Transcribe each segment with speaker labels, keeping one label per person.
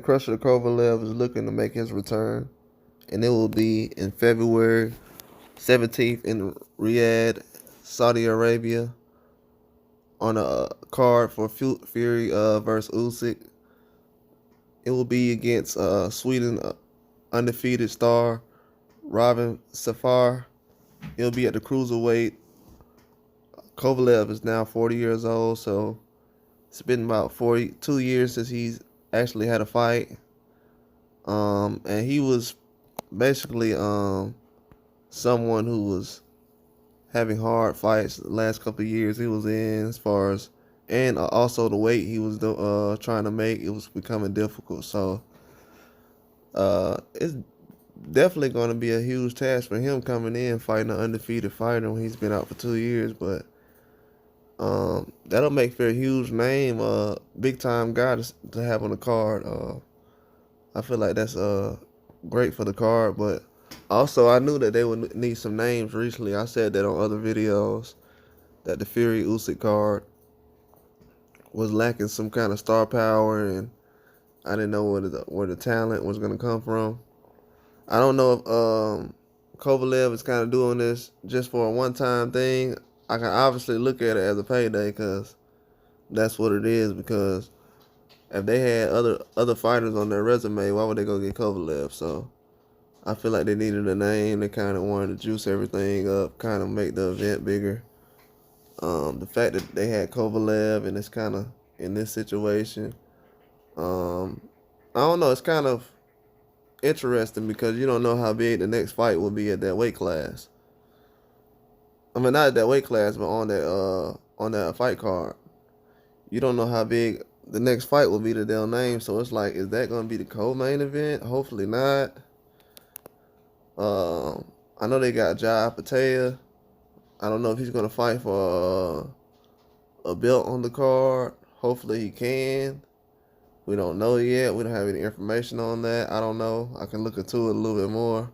Speaker 1: Crusher Kovalev is looking to make his return, and it will be in February 17th in Riyadh, Saudi Arabia, on a card for Fury versus Usyk. It will be against Sweden undefeated star Robin Safar. It'll be at the cruiserweight. Kovalev is now 40 years old, so it's been about 42 years since he's actually had a fight. And he was basically someone who was having hard fights the last couple of years he was in, as far as, and also the weight he was trying to make, it was becoming difficult. So it's definitely going to be a huge task for him coming in fighting an undefeated fighter when he's been out for 2 years. But that'll make for a huge name, big time guy to have on the card. I feel like that's great for the card. But also, I knew that they would need some names recently. I said that on other videos, that the Fury Usyk card was lacking some kind of star power, and I didn't know where the talent was going to come from. I don't know if Kovalev is kind of doing this just for a one-time thing. I can obviously look at it as a payday, because that's what it is. Because if they had other fighters on their resume, why would they go get Kovalev? So I feel like they needed a name. They kind of wanted to juice everything up, kind of make the event bigger. The fact that they had Kovalev and it's kind of in this situation, I don't know. It's kind of interesting because you don't know how big the next fight will be at that weight class. I mean, not at that weight class, but on that fight card. You don't know how big the next fight will be that they'll name. So it's like, is that going to be the co-main event? Hopefully not. I know they got Jai Patel. I don't know if he's going to fight for a belt on the card. Hopefully he can. We don't know yet. We don't have any information on that. I don't know. I can look into it a little bit more.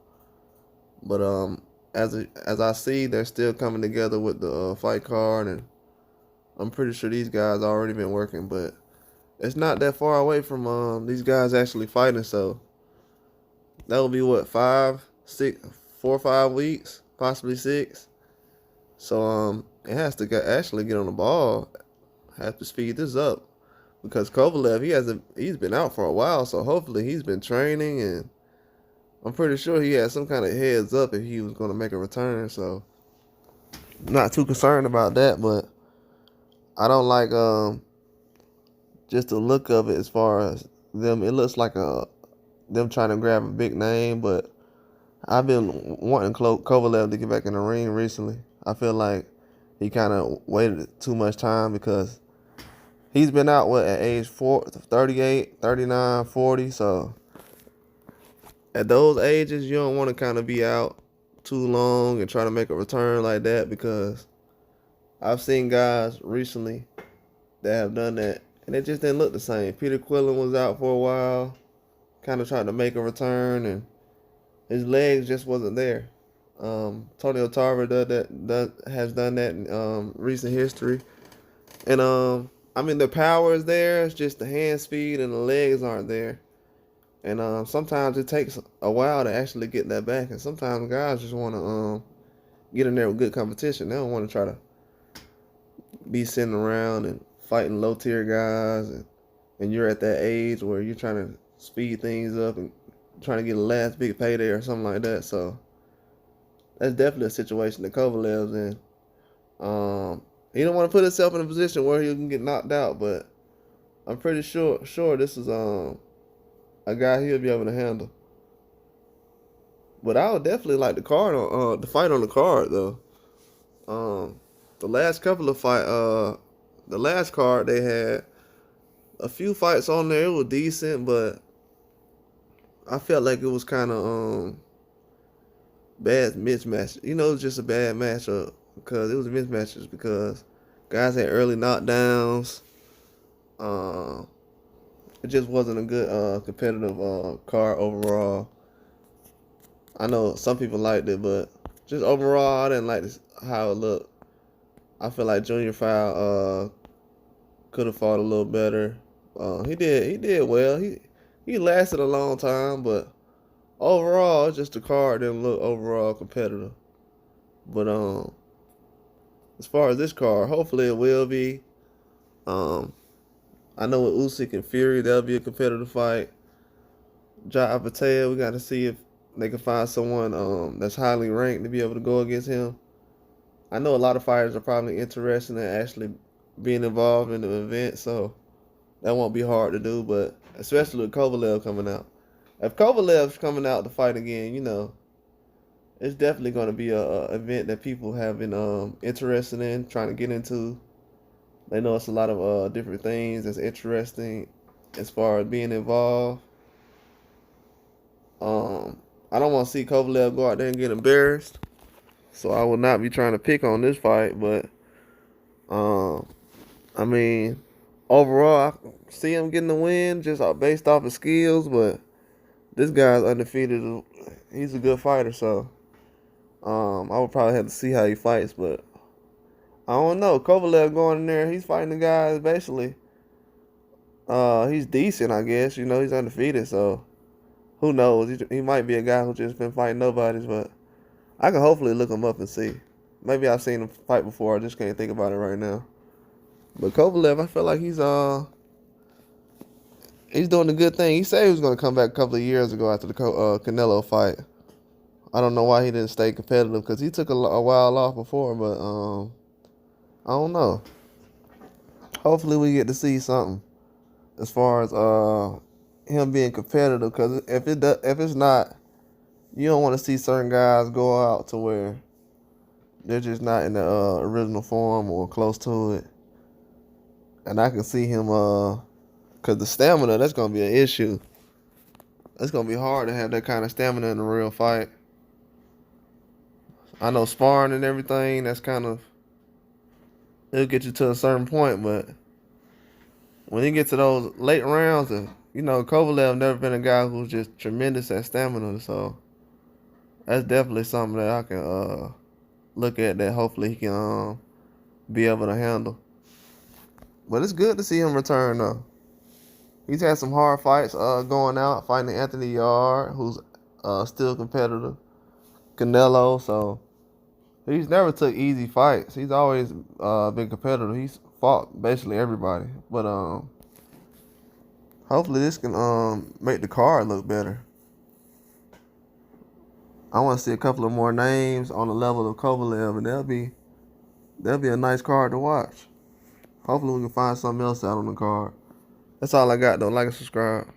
Speaker 1: But as I see, they're still coming together with the fight card, and I'm pretty sure these guys already been working. But it's not that far away from these guys actually fighting. So that will be what, 4 or 5 weeks, possibly 6. So it has to actually get on the ball. Have to speed this up, because Kovalev, he's been out for a while, so hopefully he's been training, and I'm pretty sure he had some kind of heads up if he was going to make a return. So not too concerned about that, but I don't like just the look of it as far as them. It looks like them trying to grab a big name, but I've been wanting Kovalev to get back in the ring recently. I feel like he kind of waited too much time, because he's been out, at age 38, 39, 40. So at those ages, you don't want to kind of be out too long and try to make a return like that, because I've seen guys recently that have done that, and it just didn't look the same. Peter Quillen was out for a while, kind of trying to make a return, and his legs just wasn't there. Tony Tarver has done that in recent history. And I mean, the power is there. It's just the hand speed and the legs aren't there. And sometimes it takes a while to actually get that back. And sometimes guys just want to get in there with good competition. They don't want to try to be sitting around and fighting low-tier guys. And you're at that age where you're trying to speed things up and trying to get a last big payday or something like that. So that's definitely a situation that Kovalev's in. He don't want to put himself in a position where he can get knocked out, but I'm pretty sure this is a guy he'll be able to handle. But I would definitely like the fight on the card though. The last couple of the last card they had a few fights on there. It was decent, but I felt like it was kind of bad mismatch. It was just a bad matchup, because it was mismatches, because guys had early knockdowns. It just wasn't a good competitive card overall. I know some people liked it, but just overall, I didn't like how it looked. I feel like Junior Fowl could have fought a little better. He did well. he lasted a long time, but overall, it's just the card didn't look overall competitive. But as far as this card, hopefully it will be. Um, I know with Usyk and Fury, that'll be a competitive fight. Ja Patel, we got to see if they can find someone that's highly ranked to be able to go against him. I know a lot of fighters are probably interested in actually being involved in the event, so that won't be hard to do. But especially with Kovalev coming out, if Kovalev's coming out to fight again, it's definitely going to be a event that people have been interested in trying to get into. They know it's a lot of different things that's interesting as far as being involved. Um, I don't want to see Kovalev go out there and get embarrassed, so I will not be trying to pick on this fight. But um, I mean, overall, I see him getting the win just based off his skills. But this guy's undefeated. He's a good fighter, so I would probably have to see how he fights. But I don't know. Kovalev going in there, he's fighting the guys basically. He's decent, I guess. He's undefeated, so who knows? He might be a guy who just been fighting nobodies, but I can hopefully look him up and see. Maybe I've seen him fight before. I just can't think about it right now. But Kovalev, I feel like he's doing a good thing. He said he was going to come back a couple of years ago after the Canelo fight. I don't know why he didn't stay competitive because he took a while off before, but I don't know. Hopefully we get to see something as far as him being competitive, because if it's not, you don't want to see certain guys go out to where they're just not in the original form or close to it. And I can see him, because the stamina, that's going to be an issue. It's going to be hard to have that kind of stamina in a real fight. I know sparring and everything, it'll get you to a certain point, but when you get to those late rounds, Kovalev never been a guy who's just tremendous at stamina, so that's definitely something that I can look at that hopefully he can be able to handle. But it's good to see him return though. He's had some hard fights going out, fighting Anthony Yard, who's still competitive, Canelo, so he's never took easy fights. He's always been competitive. He's fought basically everybody. But hopefully this can make the card look better. I want to see a couple of more names on the level of Kovalev, and that'll be a nice card to watch. Hopefully we can find something else out on the card. That's all I got though. Like and subscribe.